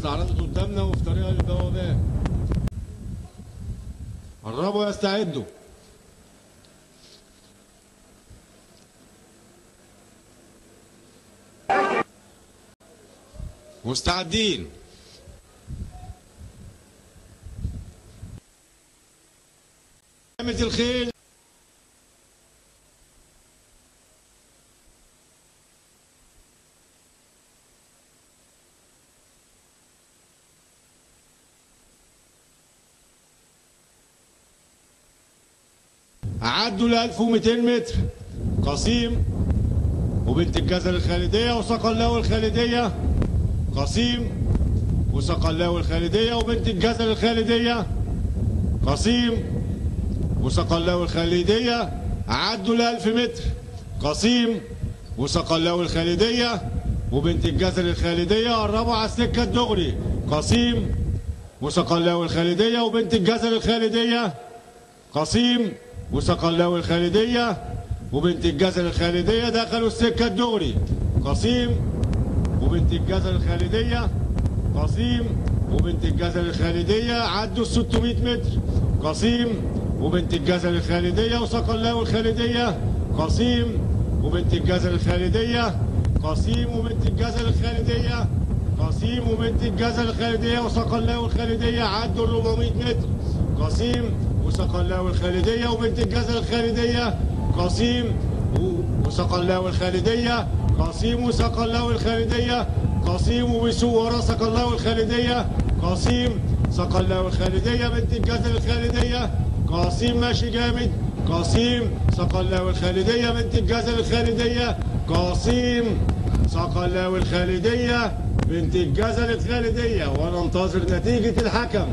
استعرضت قدامنا وفي طريقها للبوابات. قربوا يستعدوا. مستعدين. قامت الخيل. عدوا ل 1200 متر. قصيم وبنت الجزر الخالدية وصقلاوي الخالدية. قصيم وصقلاوي الخالدية وبنت الجزر الخالدية. قصيم وصقلاوي الخالدية. عدوا ل 1000 متر. قصيم وصقلاوي الخالدية وبنت الجزر الخالدية. قربوا على السكة الدغري. قصيم وصقلاوي الخالدية وبنت الجزر الخالدية. قصيم وصقلاوي الخالدية وبنت الجزر الخالدية دخلوا السكة الدغري. قصيم وبنت الجزر الخالدية. قصيم وبنت الجزر الخالدية. عدوا ال 600 متر. قصيم وبنت الجزر الخالدية وصقلاوي الخالدية. قصيم وبنت الجزر الخالدية. قصيم وبنت الجزر الخالدية. قصيم وبنت الجزر الخالدية وصقلاوي الخالدية. عدوا ال 400 متر. قصيم وصقلاوي الخالدية وبنت الجزر الخالدية. قصيم وصقلاوي الخالدية. قصيم وصقلاوي الخالدية. قصيم وبيسوق ورا صقلاوي الخالدية. قصيم صقلاوي الخالدية بنت الجزر الخالدية. قصيم ماشي جامد. قصيم صقلاوي الخالدية بنت الجزر الخالدية. قصيم صقلاوي الخالدية بنت الجزر الخالدية. وننتظر نتيجة الحكم.